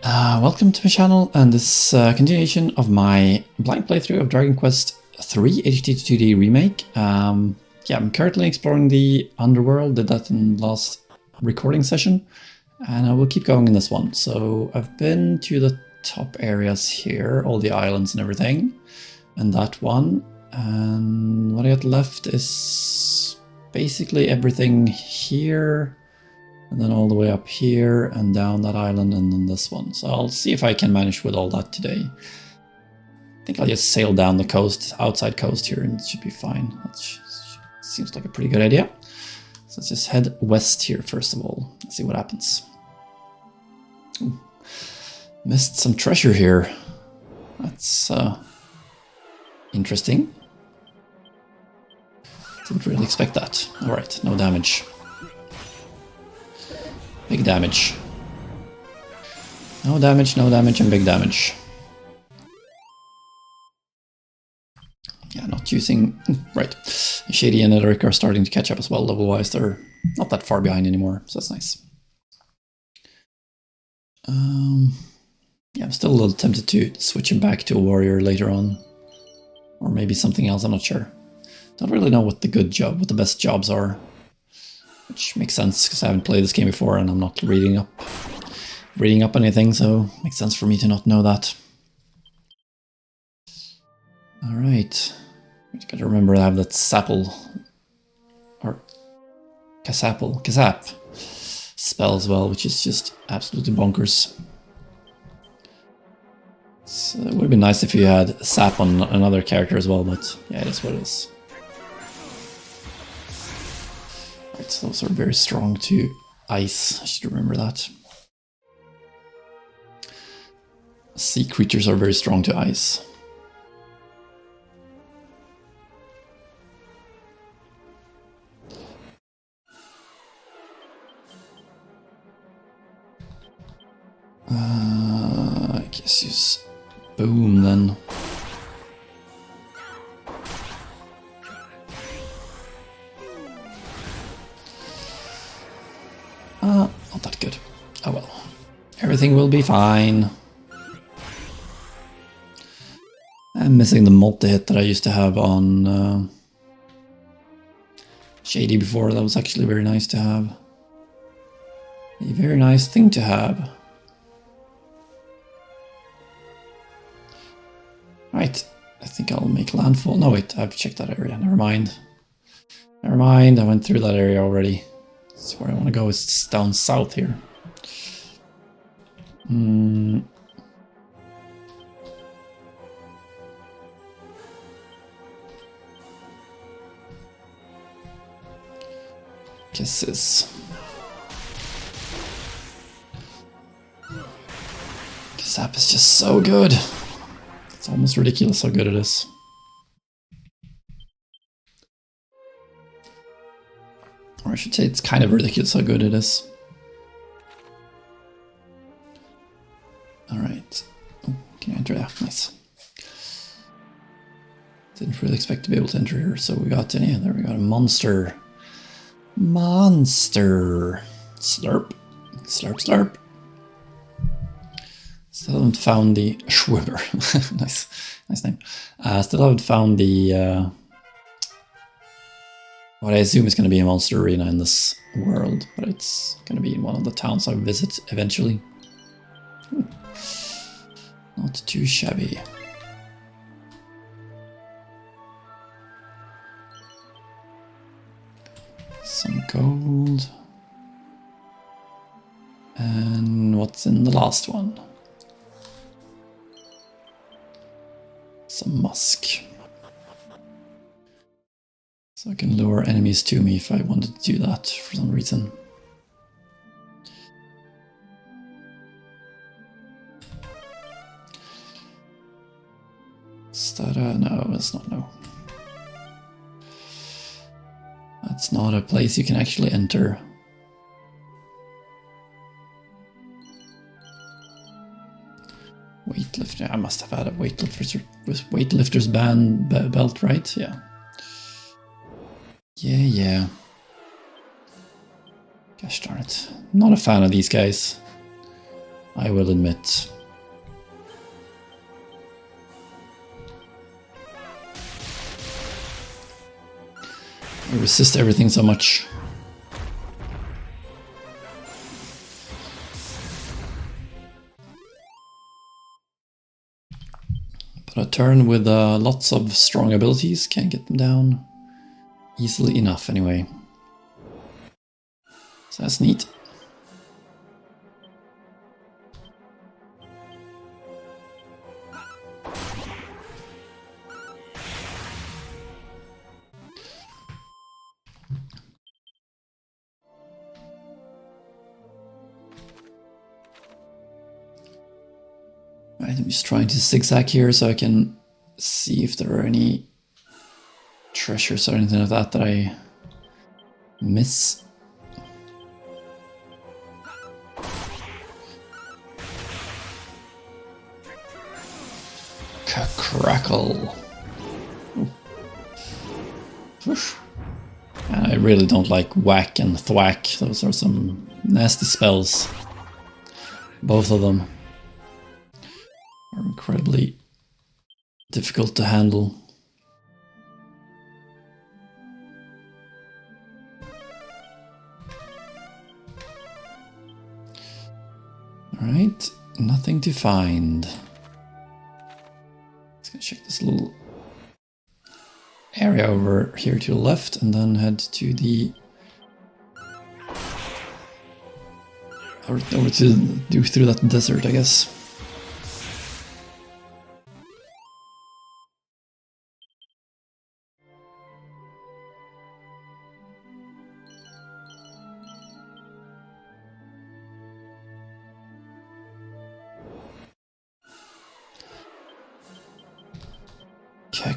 Welcome to my channel and this continuation of my blind playthrough of Dragon Quest III HD-2D remake. I'm currently exploring the underworld, did that in the last recording session, and I will keep going in this one. So I've been to the top areas here, all the islands and everything, and that one, and what I got left is basically everything here, and then all the way up here and down that island and then this one. So I'll see if I can manage with all that today. I think I'll just sail down the coast, outside coast here, and it should be fine. That seems like a pretty good idea. So let's just head west here first of all. Let's see what happens. Ooh, missed some treasure here. That's interesting. Didn't really expect that. Alright, no damage. Big damage. No damage, and big damage. Yeah, not using... Right. Shady and Edric are starting to catch up as well. Level-wise, they're not that far behind anymore, so that's nice. Yeah, I'm still a little tempted to switch him back to a warrior later on. Or maybe something else, I'm not sure. Don't really know what the best jobs are. Which makes sense, because I haven't played this game before and I'm not reading up anything, so it makes sense for me to not know that. Alright. Gotta remember I have that Sapple, or Kasap spell as well, which is just absolutely bonkers. So it would be nice if you had Sap on another character as well, but yeah, it is what it is. Right, so those are very strong to ice, I should remember that. Sea creatures are very strong to ice. I guess use boom then. Not that good. Oh well. Everything will be fine. I'm missing the multi-hit that I used to have on Shady before. That was actually very nice to have. A very nice thing to have. Right, I think I'll make landfall. No wait, I've checked that area. Never mind. Never mind, I went through that area already. That's where I want to go, is down south here. Kisses. Kasap is just so good. It's almost ridiculous how good it is. Or I should say it's kind of ridiculous how good it is. Alright. Oh, can I enter that? Nice. Didn't really expect to be able to enter here, so we got yeah, there we got a monster. Monster. Slurp. Slurp, slurp. Still haven't found the Schwimmer. nice name. Still haven't found the what I assume is going to be a monster arena in this world, but it's going to be in one of the towns I visit eventually. Not too shabby. Some gold. And what's in the last one? Some musk. So I can lure enemies to me if I wanted to do that for some reason. No, that's not no. That's not a place you can actually enter. Weightlifter. I must have had a weightlifter's belt, right? Yeah. Yeah. Gosh darn it. Not a fan of these guys. I will admit. I resist everything so much. But a turn with lots of strong abilities can't get them down easily enough anyway. So that's neat. Right, I'm just trying to zigzag here so I can see if there are any treasures or anything like that that I miss. Crackle. And I really don't like whack and thwack. Those are some nasty spells. Both of them are incredibly difficult to handle. Alright, nothing to find. Let's go check this little area over here to the left and then head to the... over to do through that desert, I guess.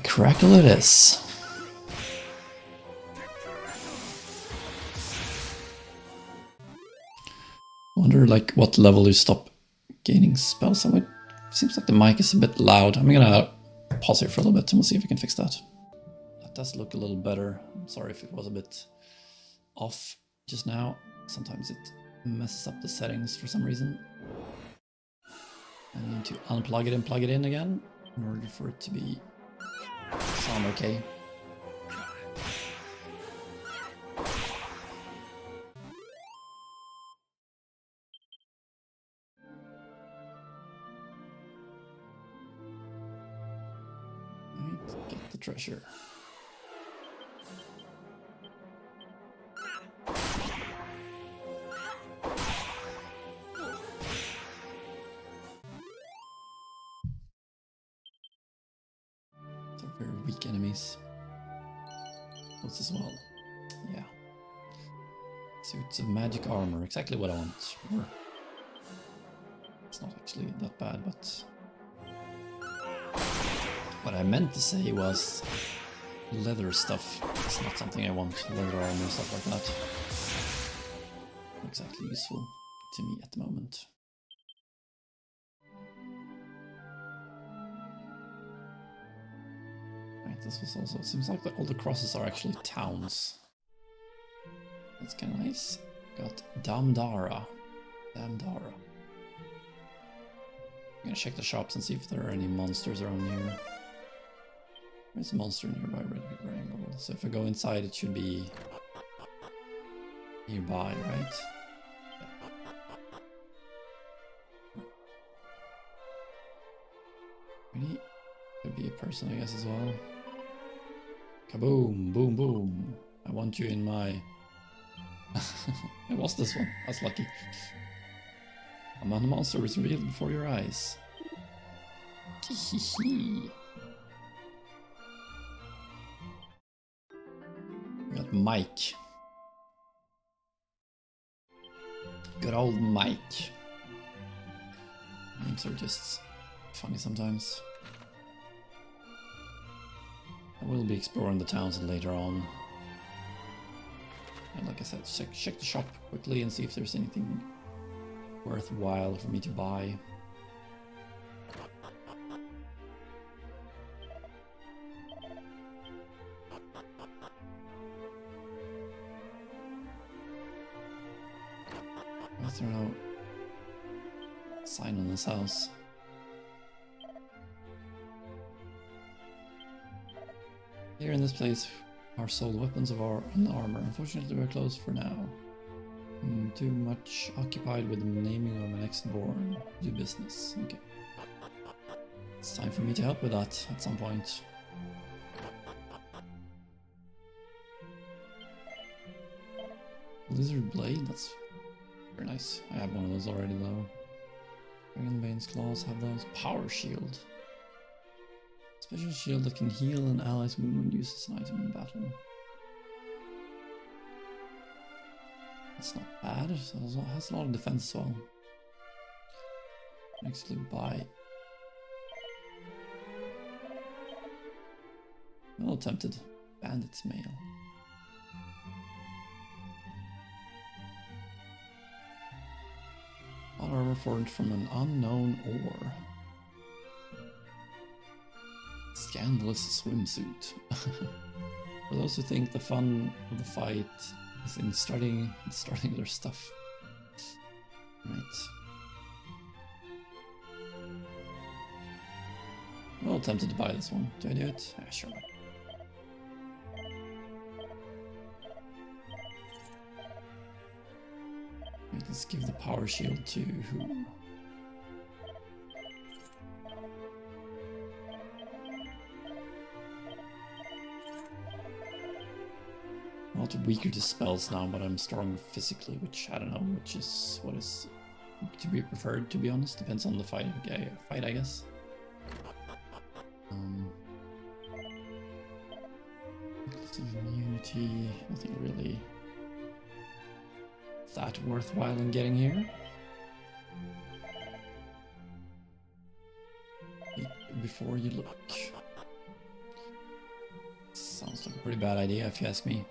Crackle it is. Wonder like what level you stop gaining spells. Seems like the mic is a bit loud. I'm gonna pause here for a little bit and we'll see if we can fix that. That does look a little better. I'm sorry if it was a bit off just now. Sometimes it messes up the settings for some reason. I need to unplug it and plug it in again in order for it to be sound okay. Right, get the treasure. They're very weak enemies. What's as well? Yeah. Suits of magic armor, exactly what I want. Or, it's not actually that bad, but what I meant to say was leather stuff. It's not something I want. Leather armor, stuff like that. Not exactly useful to me at the moment. Right, this was also, it seems like all the crosses are actually towns. That's kind of nice. Got Damdara. Damdara. I'm gonna check the shops and see if there are any monsters around here. There's a monster nearby, red wrangle. So if I go inside, it should be nearby, right? Really? Could be a person, I guess, as well. Kaboom! Boom! Boom! I want you in my... It was this one. That's lucky. A monster is revealed before your eyes. We got Mike. Good old Mike. Names are just funny sometimes. I will be exploring the towns later on. And like I said, check the shop quickly and see if there's anything worthwhile for me to buy. There are no sign on his house. Here in this place are sold weapons of our and armor. Unfortunately, we're closed for now. I'm too much occupied with the naming of my next born to do business. Okay. It's time for me to help with that at some point. Lizard blade, that's very nice. I have one of those already though. Dragonbane's claws have those. Power shield. Special shield that can heal an ally's wound when used as an item in battle. That's not bad. It has a lot of defense as well. Actually buy. I'm a little tempted. Bandit's mail. Hot armor forged from an unknown ore. Scandalous swimsuit. For those who think the fun of the fight is in starting their stuff. Right. I'm a little tempted to buy this one. Do I do it? Yeah, sure. Right, let's give the power shield to who? I'm a lot weaker to spells now, but I'm strong physically, which I don't know, what is to be preferred, to be honest. Depends on the fight, I guess. Immunity, nothing really that worthwhile in getting here. Eat before you look. Sounds like a pretty bad idea if you ask me.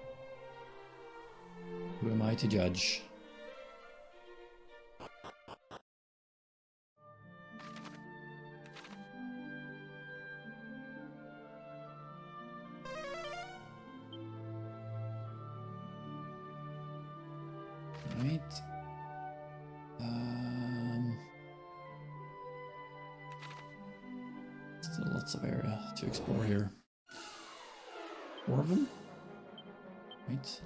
Who am I to judge? Right. Still lots of area to explore here. 4 of them? Right.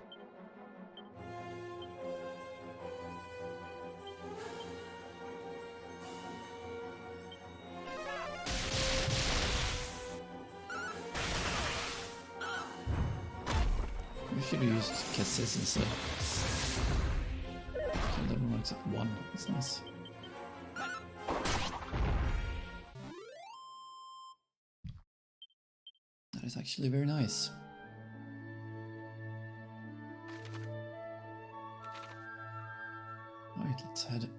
We should have used kisses instead. Killed everyone except one. That's nice. That is actually very nice. Alright, let's head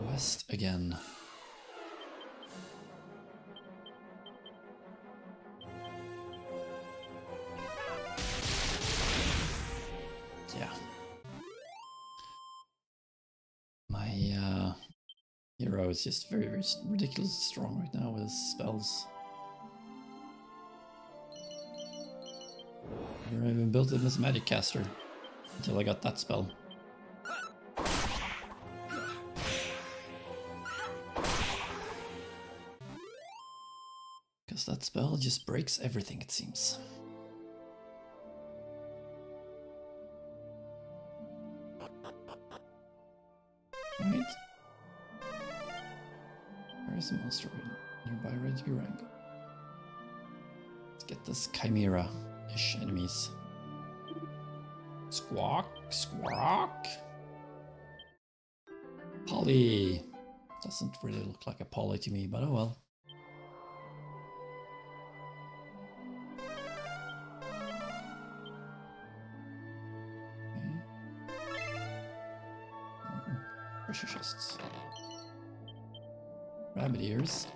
west again. Yeah. My hero is just very, very ridiculously strong right now with his spells. I never even built him as a magic caster until I got that spell. Because that spell just breaks everything, it seems. Right. There is a monster nearby ready to be wrangled. Let's get this chimera-ish enemies. Squawk, squawk. Polly. Doesn't really look like a Polly to me, but oh well. Treasure chests. Rabbit ears.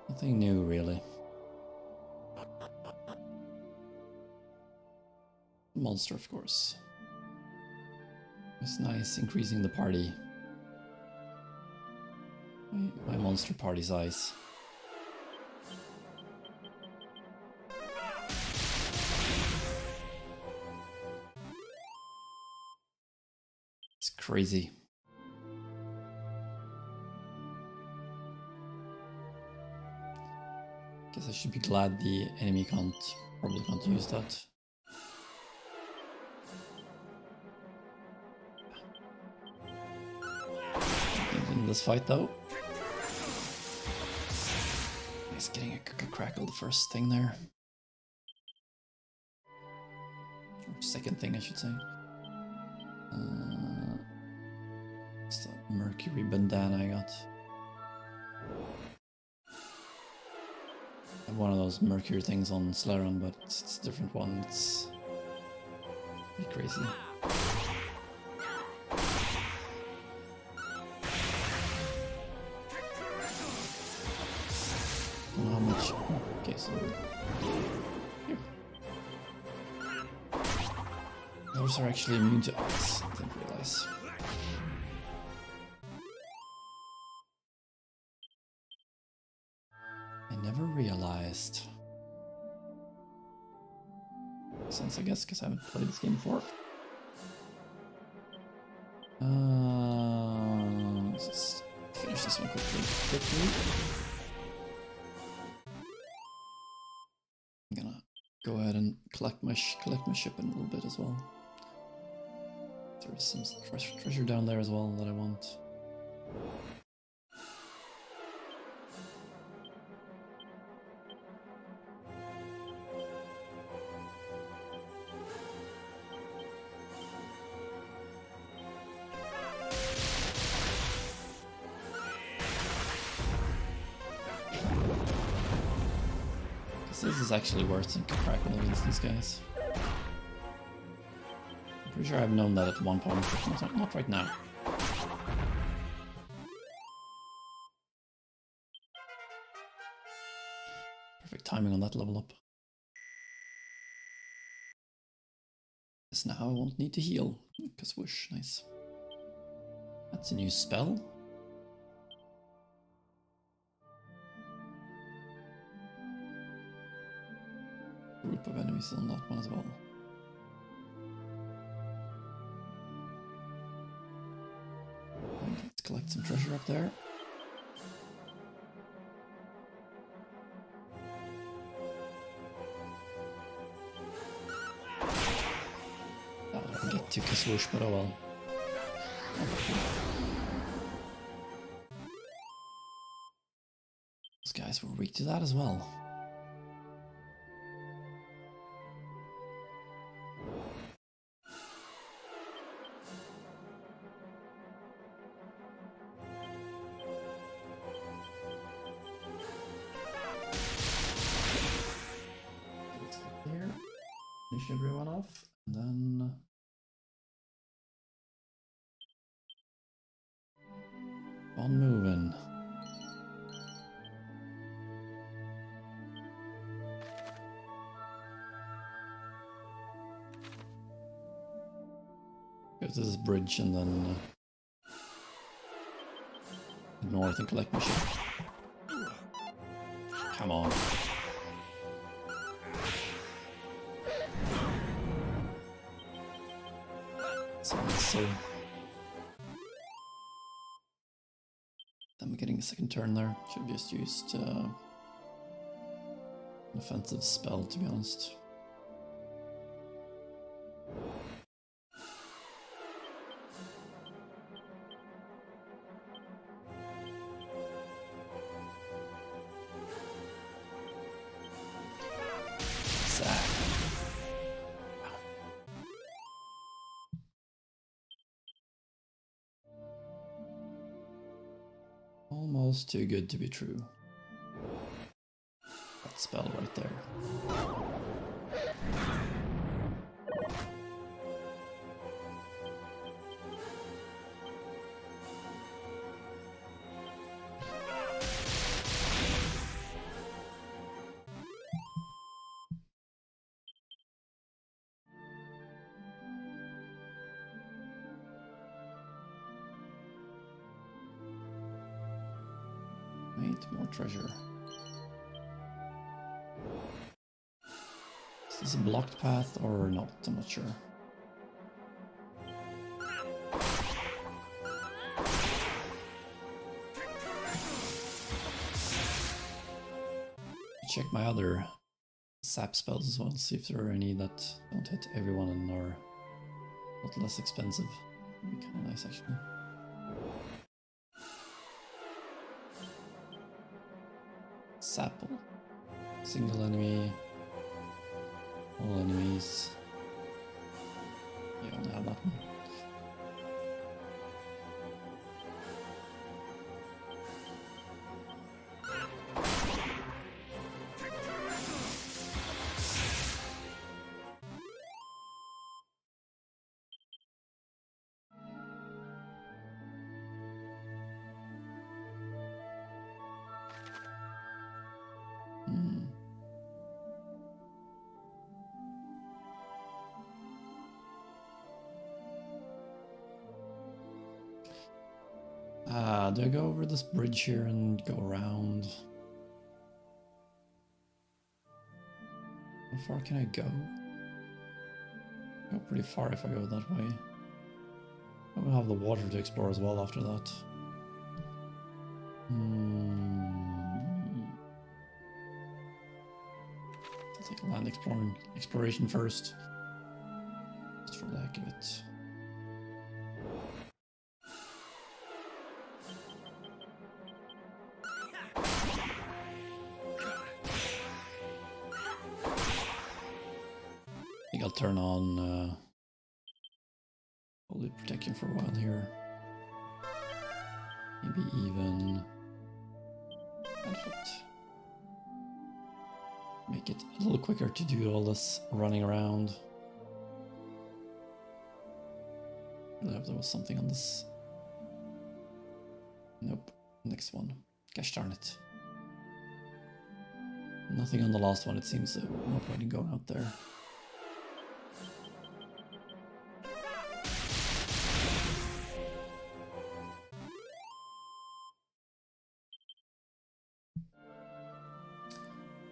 Nothing new, really. Monster, of course. It's nice increasing the party. My monster party size. It's crazy. Guess I should be glad the enemy probably can't use that. In this fight though. Nice getting a crackle the first thing there. Or second thing I should say. It's that Mercury bandana I got. I have one of those Mercury things on Slerran, but it's a different one. It's pretty crazy. Don't know how much. Oh, okay, so here. Those are actually immune to ice. I didn't realize. I never realized. Makes sense, I guess, because I haven't played this game before. Let's just finish this one quickly. I'm gonna go ahead and collect my ship in a little bit as well. There's some treasure down there as well that I want. This is actually worse than cracking against these guys. I'm pretty sure I've known that at one point, but not right now. Perfect timing on that level up. Because now I won't need to heal. Because whoosh, nice. That's a new spell. Group of enemies on that one as well. Right, let's collect some treasure up there. Oh, I didn't get to Kaswoosh, but oh well. Those guys were weak to that as well. Finish everyone off, and then on moving. Go to this bridge and then north and collect my ship. Come on. So I'm getting a second turn there. Should have just used an offensive spell, to be honest. Almost too good to be true. That spell right there. Wait, more treasure. Is this a blocked path or not? I'm not sure. check my other sap spells as well, see if there are any that don't hit everyone and are a lot less expensive. That'd be kind of nice, actually. Sapple. Single enemy. All enemies. You only have that one. Do I go over this bridge here and go around? How far can I go? Go pretty far if I go that way. I will have the water to explore as well after that. I'll take a land exploration first. Just for the heck of it. I think I'll turn on Holy Protection for a while here. Maybe even Benefit. Make it a little quicker to do all this running around. I hope there was something on this. Nope. Next one. Gosh darn it. Nothing on the last one, it seems, so no point in going out there.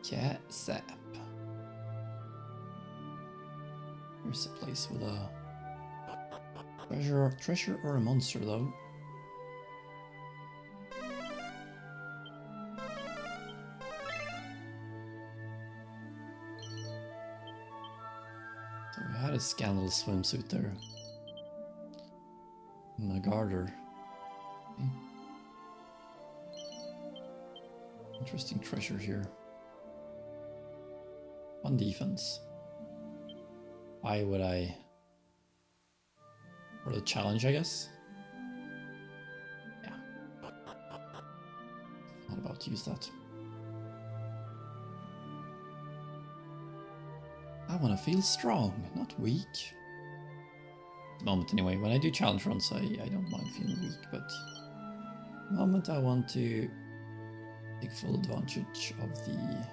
Cat sap. Here's a place with a treasure or a monster, though. So we had a scandal swimsuit there. And a garter. Okay. Interesting treasure here. On defense. Why would I? For the challenge, I guess? Yeah. Not about to use that. I want to feel strong, not weak. At the moment anyway, when I do challenge runs, I don't mind feeling weak, but at the moment I want to take full advantage of the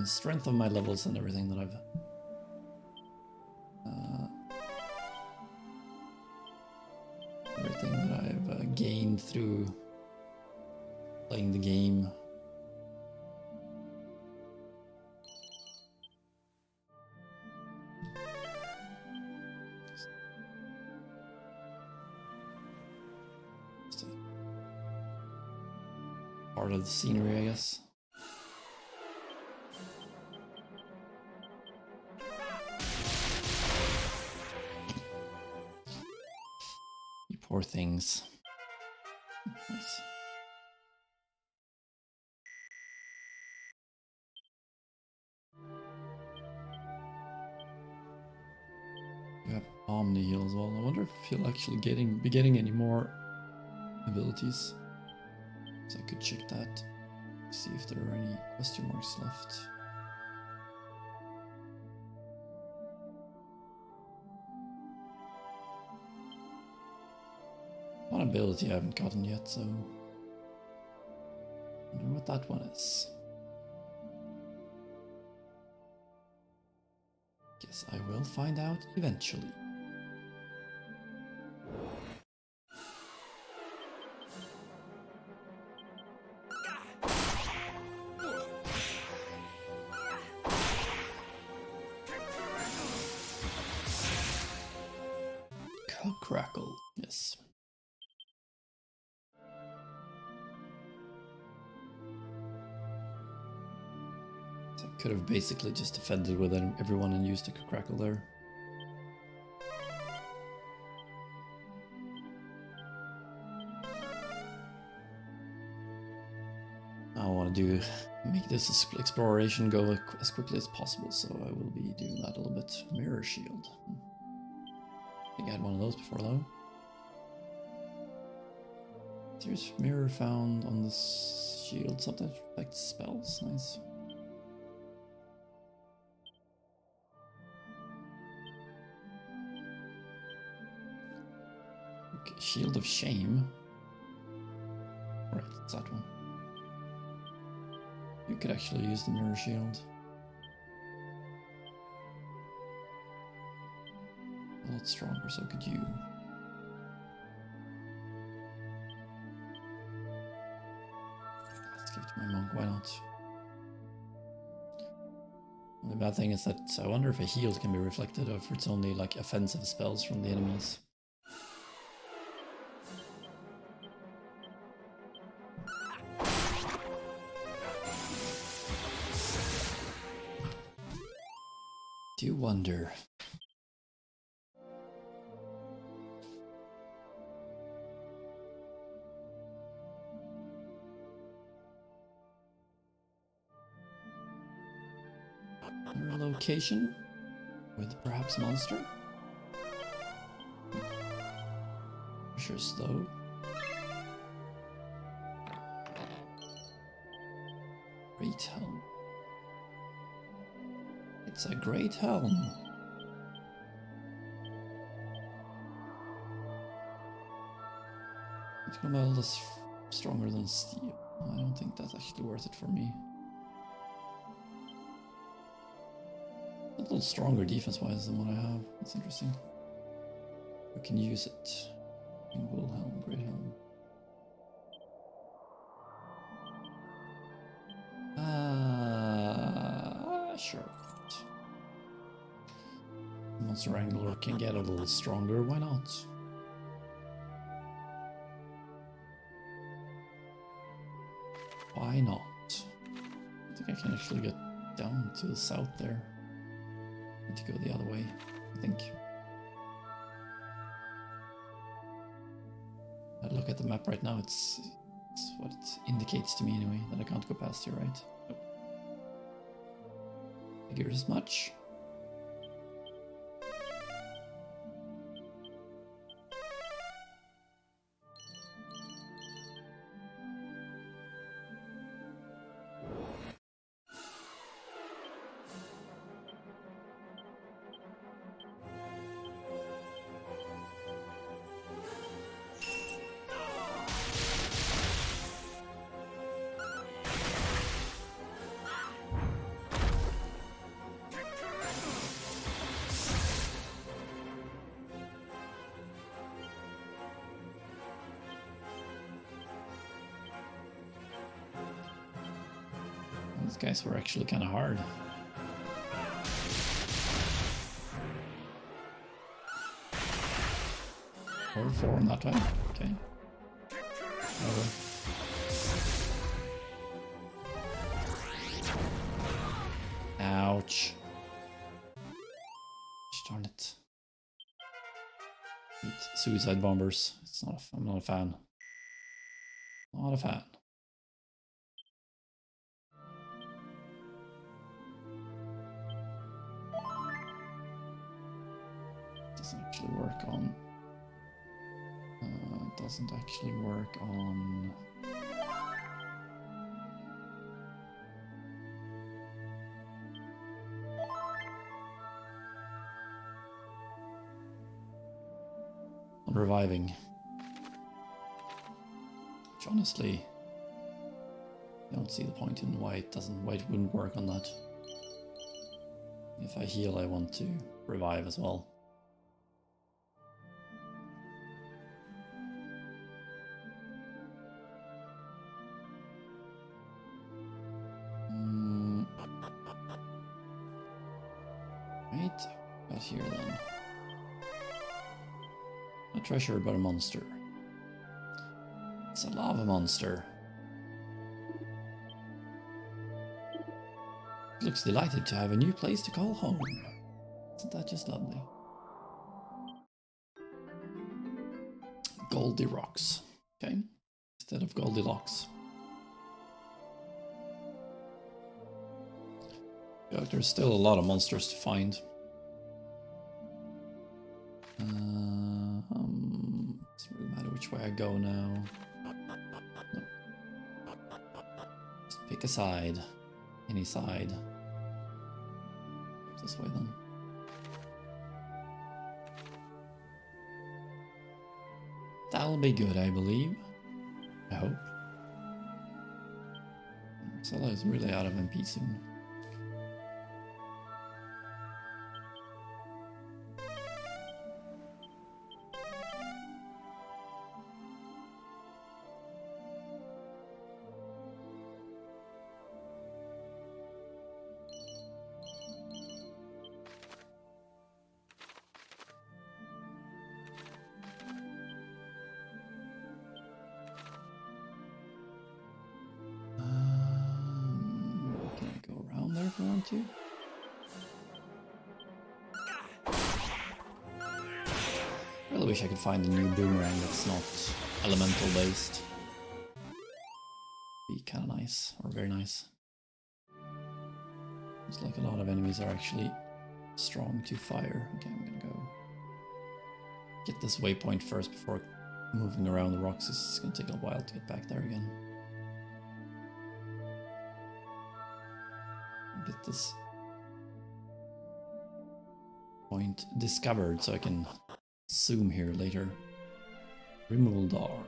strength of my levels and everything that I've gained through playing the game. Part of the scenery, I guess. You poor things. Nice. You have Omni heal as well. I wonder if he'll actually be getting any more abilities. So I could check that. See if there are any question marks left. One ability I haven't gotten yet, so I wonder what that one is. Guess I will find out eventually. Crackle, yes. Could have basically just defended with everyone and used a crackle there. I want to make this exploration go as quickly as possible, so I will be doing that a little bit. Mirror shield. I think I had one of those before though. There's mirror found on this shield, something that affects spells. Nice. Okay, shield of shame. Right, it's that one. You could actually use the mirror shield. A lot stronger, so could you. Let's give it to my monk, why not? The bad thing is that I wonder if a heal can be reflected or if it's only like offensive spells from the enemies. Do wonder. Another location with perhaps monster. Sure, slow. Great helm. It's a great helm. It's gonna be a little stronger than steel. I don't think that's actually worth it for me. A little stronger defense-wise than what I have. That's interesting. We can use it. Wool helm, great helm. Sure. Monster Wrangler can get a little stronger, why not? Why not? I think I can actually get down to the south there. Need to go the other way, I think. I look at the map right now, it's what it indicates to me anyway, that I can't go past here, right? Nope. Figures as much. These guys were actually kind of hard. Or 4 on that one. Okay. Over. Ouch. Darn it. Eat suicide bombers. I'm not a fan. Not a fan. Doesn't actually work on. Doesn't actually work on. On reviving. Which honestly, I don't see the point in why it wouldn't work on that. If I heal, I want to revive as well. Right, got here then. A treasure but a monster. It's a lava monster. looks delighted to have a new place to call home. Isn't that just lovely? Goldie Rocks. Okay. Instead of Goldilocks. Yeah, there's still a lot of monsters to find. Doesn't really matter which way I go now. No. Just pick a side. Any side. This way then. That'll be good, I believe. I hope. Marcella is really out of MP soon. Can I go around there if I want to? I really wish I could find a new boomerang that's not elemental based. Be kind of nice, or very nice. Looks like a lot of enemies are actually strong to fire. Okay, I'm gonna go get this waypoint first before moving around the rocks. It's gonna take a while to get back there again. Get this point discovered so I can zoom here later. Removal door.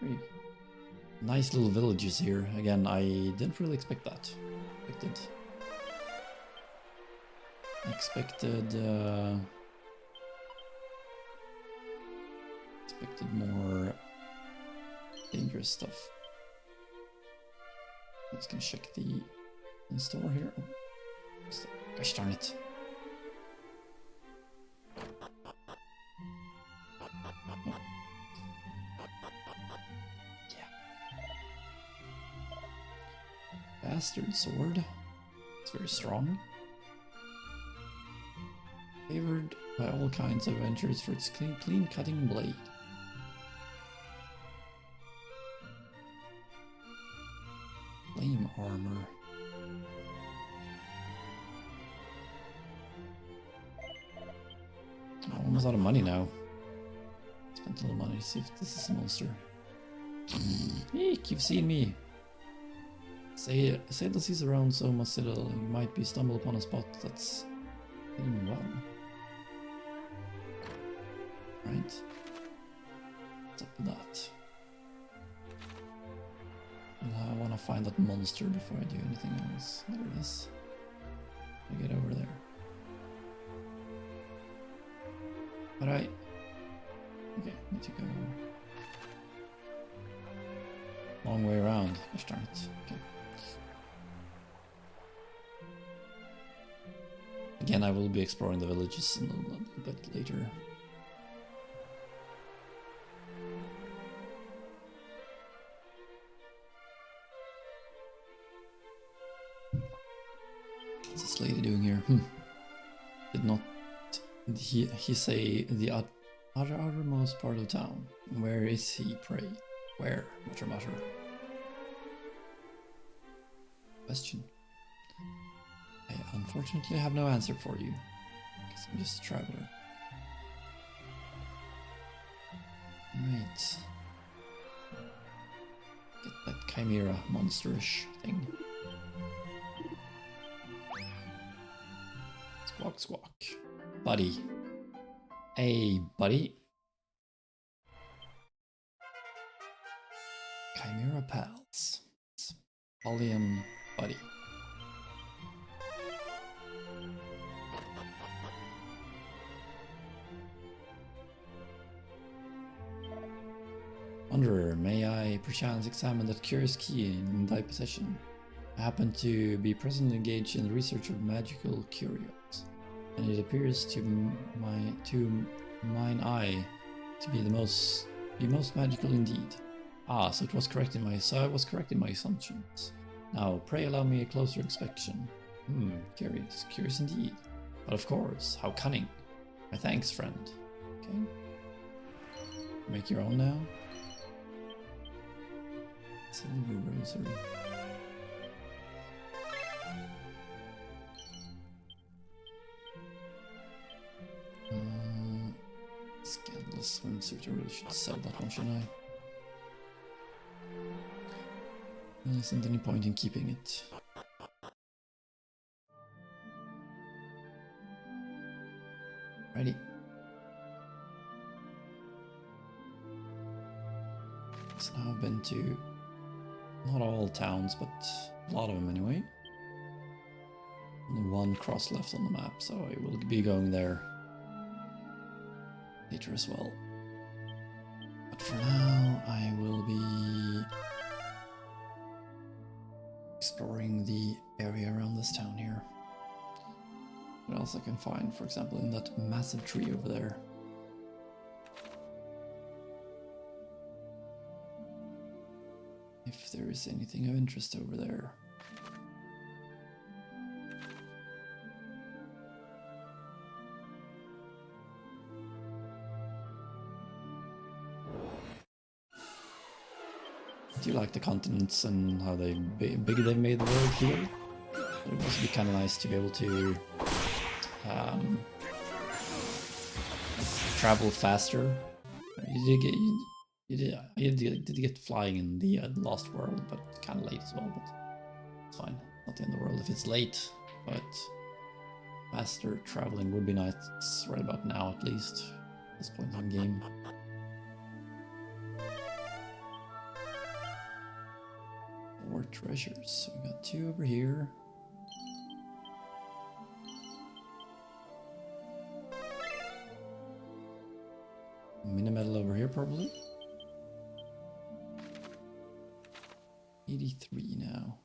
Very nice little villages here. Again, I didn't really expect that. Expected more dangerous stuff. I'm just gonna check the store here. Oh, gosh darn it. Oh. Yeah. Bastard sword. It's very strong. Favored by all kinds of adventurers for its clean cutting blade. Flame armor. Oh, almost out of money now. Spent a little money to see if this is a monster. Eek, you've seen me. Say the seas around so much citadel, you might be stumbled upon a spot that's hidden well. Right. What's up with that? Well, I want to find that monster before I do anything else. There it is. I get over there. Alright. Okay, need to go long way around. Gosh darn it. Okay. Again, I will be exploring the villages a little bit later. What's this lady doing here? Did he say the outermost part of town? Where is he, pray? Where? Mutter. Question. I unfortunately have no answer for you. Guess I'm just a traveler. Right. Get that chimera monsterish thing. Squawk squawk. Buddy. Hey, buddy. Chimera pals. Polyam buddy. Wanderer, may I perchance examine that curious key in thy possession? I happen to be presently engaged in the research of magical curios, and it appears to mine eye to be most magical indeed. Ah, so I was correct in my assumptions. Now, pray allow me a closer inspection. Curious. Curious indeed. But of course, how cunning. My thanks, friend. Okay. Make your own now. Silver rosary. Scandalous swimsuit. I really should sell that one, shouldn't I? There isn't any point in keeping it. Ready. So now I've been to not all towns, but a lot of them anyway. Only one cross left on the map, so I will be going there later as well. But for now, I will be exploring the area around this town here. What else I can find, for example, in that massive tree over there. If there is anything of interest over there. Do you like the continents and how big they made the world feel? It would also be kind of nice to be able to travel faster. You did get flying in the Lost World, but kind of late as well. But it's fine. Not the end of the world if it's late. But faster traveling would be nice right about now, at least at this point in the game. More treasures. So we got 2 over here. Mini medal over here, probably. 83 now.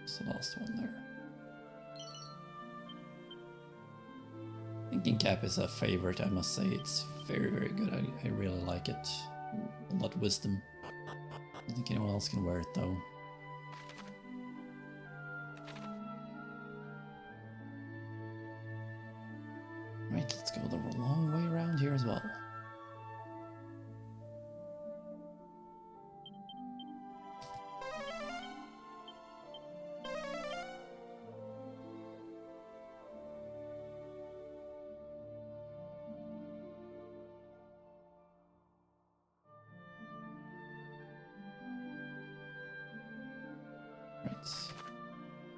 What's the last one there? Thinking cap is a favorite, I must say. It's very, very good. I really like it. A lot of wisdom. I don't think anyone else can wear it though. Right, let's go the long way around here as well.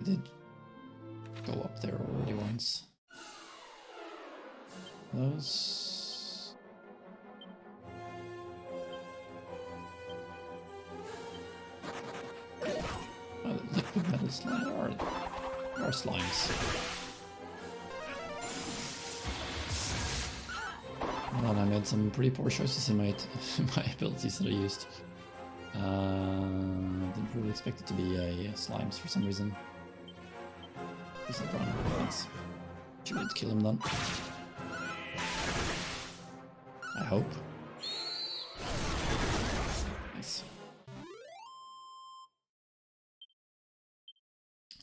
I did go up there already once. Those... Oh, the liquid metal slime. There are slimes. Well, I made some pretty poor choices in my abilities that I used. Didn't really expect it to be slimes for some reason. He's like running bullets. Should kill him then. I hope. Nice.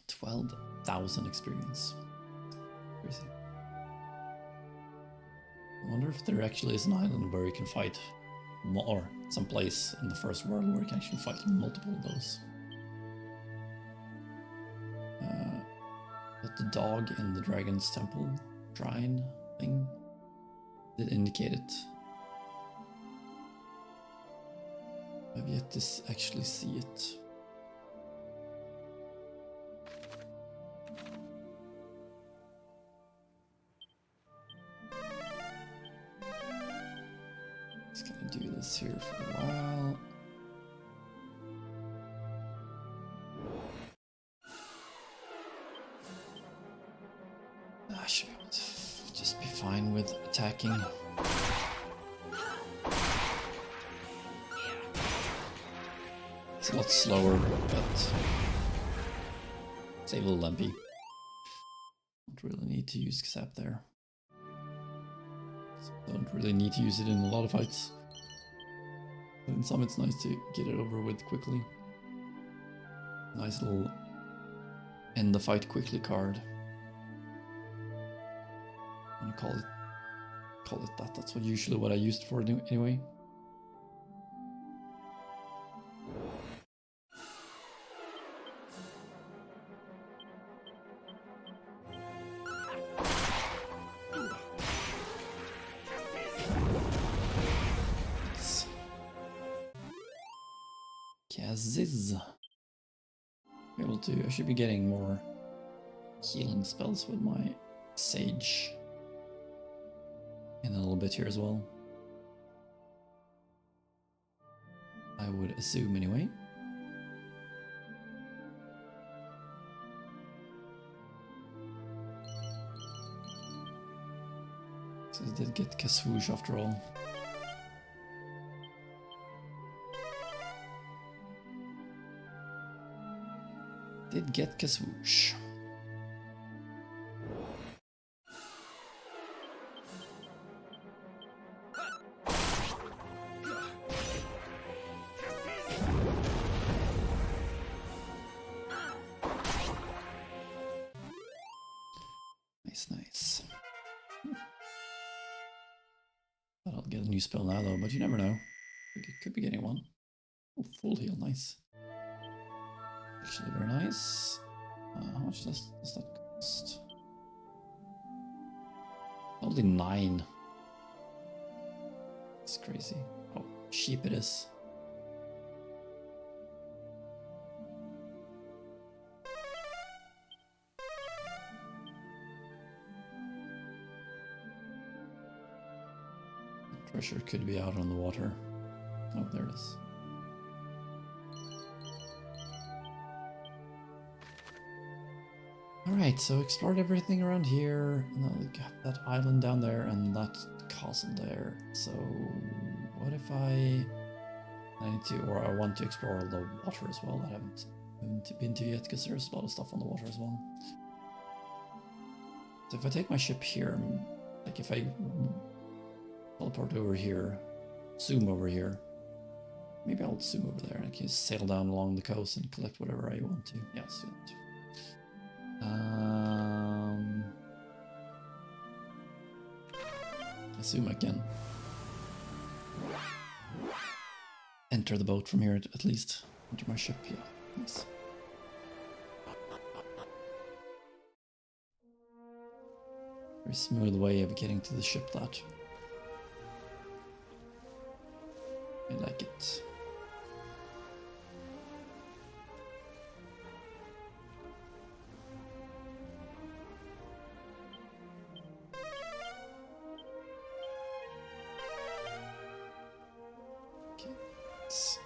12,000 experience. Crazy. I wonder if there actually is an island where you can fight or some place in the first world where you can actually fight multiple of those. But the dog in the dragon's temple shrine thing did indicate it. I've yet to actually see it. Just gonna do this here for a while. I should be able to just be fine with attacking. It's a lot slower, but it's a little lumpy. Don't really need to use Xap there. Don't really need to use it in a lot of fights. But in some it's nice to get it over with quickly. Nice little end the fight quickly card. I'm gonna call it that. That's usually what I used it for anyway. Kaziz. I should be getting more healing spells with my Sage in a little bit here as well. I would assume anyway. So I did get Kaswoosh after all. Did get Kaswoosh. Nice. Thought I'll get a new spell now though, but you never know. Could be getting one. Oh, full heal, nice. Actually very nice. How much does that cost? Only 9. It's crazy. How cheap it is. The treasure could be out on the water. Oh, there it is. Alright, so explored everything around here. Now we got that island down there and that castle there. So what if I need to, or I want to explore the water as well that I haven't been to yet, because there's a lot of stuff on the water as well. So if I take my ship here, like if I teleport over here, zoom over here, maybe I'll zoom over there and I can sail down along the coast and collect whatever I want to. Yeah, let's do that. I assume I can enter the boat from here at least. Enter my ship, yeah. Nice. Very smooth way of getting to the ship, that. I like it. Let's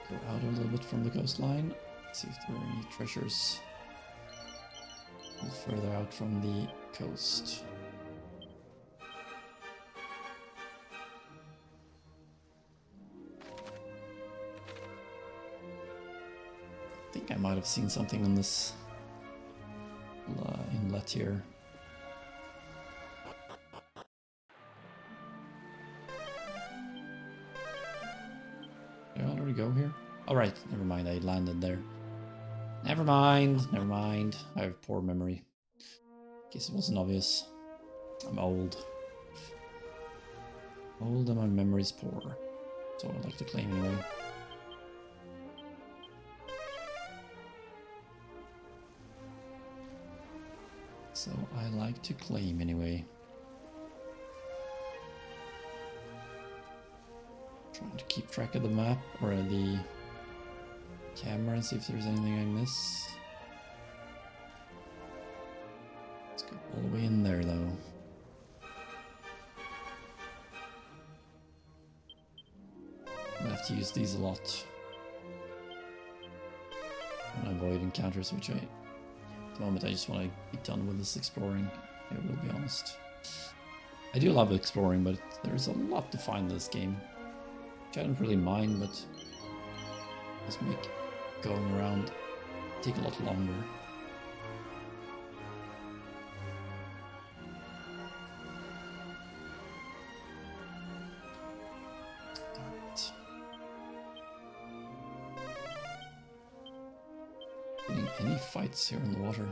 go out a little bit from the coastline, see if there are any treasures further out from the coast. I think I might have seen something on this inlet here. Did I already go here? Alright, never mind, I landed there. Never mind. I have poor memory. In case it wasn't obvious. I'm old. Old and my memory's poor. So I'd like to claim anyway. So I like to claim anyway. Trying to keep track of the map or the camera and see if there's anything I miss. Let's go all the way in there though. I have to use these a lot and avoid encounters, which at the moment I just want to be done with this exploring. I will be honest. I do love exploring, but there's a lot to find in this game, which I don't really mind, but just make going around take a lot longer. any fights here in the water.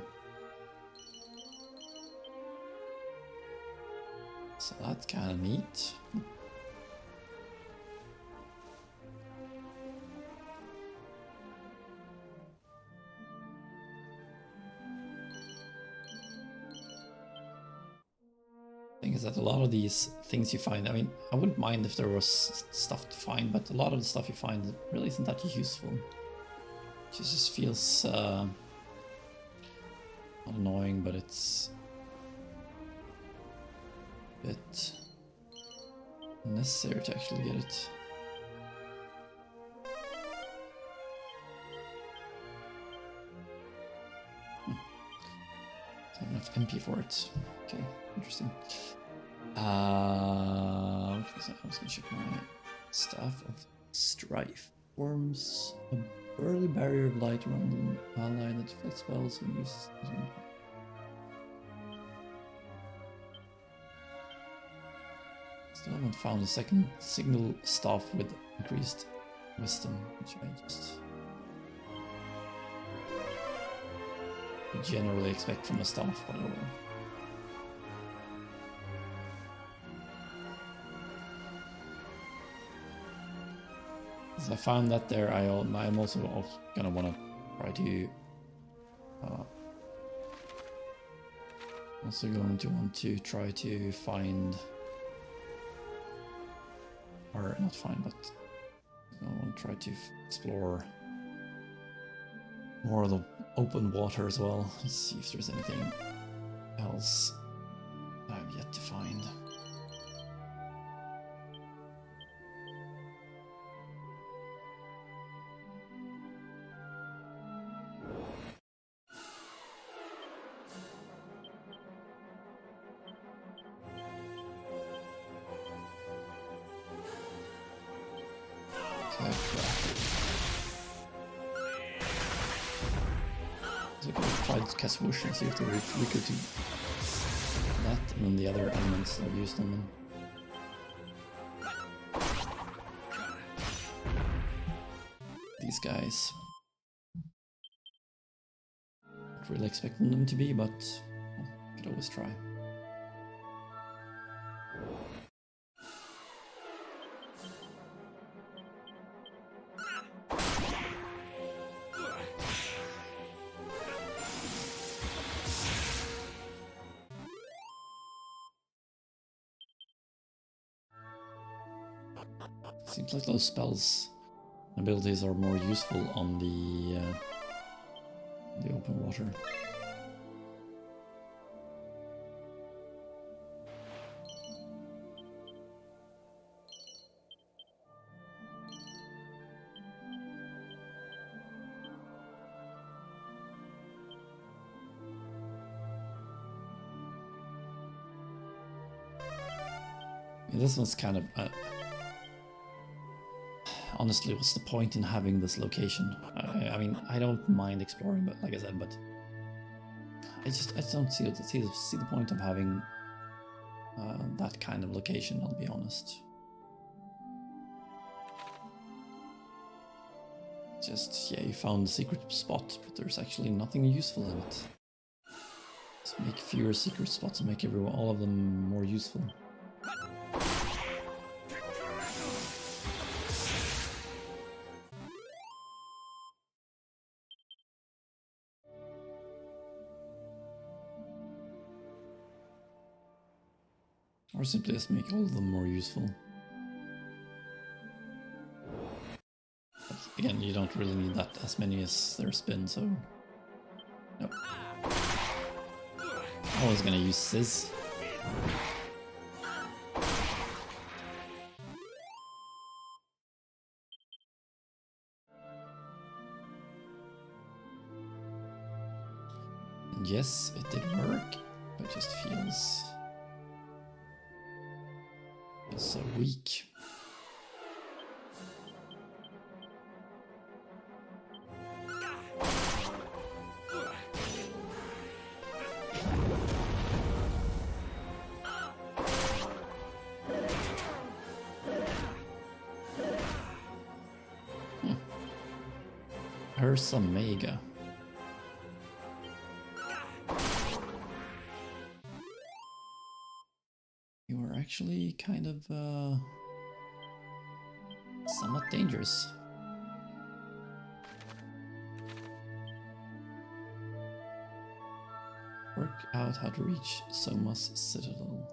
So that's kind of neat. Thing is that a lot of these things you find, I mean, I wouldn't mind if there was stuff to find, but a lot of the stuff you find really isn't that useful. It just feels not annoying, but it's a bit necessary to actually get it. Don't have enough MP for it. Okay, interesting. I was gonna check my Staff of Strife. Forms a burly barrier of light around the ally that deflects spells and uses. Still haven't found a second signal staff with increased wisdom, which I just generally expect from a staff, but over. As I found that there, I'm also gonna want to try to try to find, or not find, but I want to try to explore more of the open water as well. Let's see if there's anything else I've yet to find. Cast Whoosh and see if they're weaker to that, and then the other elements I've used on them. These guys. Not really expecting them to be, but well, could always try. Seems like those spells abilities are more useful on the open water. Yeah, this one's kind of honestly, what's the point in having this location? I mean, I don't mind exploring, but like I said, but I don't see the point of having that kind of location. I'll be honest. Just yeah, you found a secret spot, but there's actually nothing useful in it. Just make fewer secret spots and make all of them more useful. Or simply just make all of them more useful. But again, you don't really need that as many as there's been, so... Nope. I was gonna use Sizz. And yes, it did work, but it just feels so weak. Ursa Mega. You are actually kind of somewhat dangerous. Work out how to reach Soma's citadel.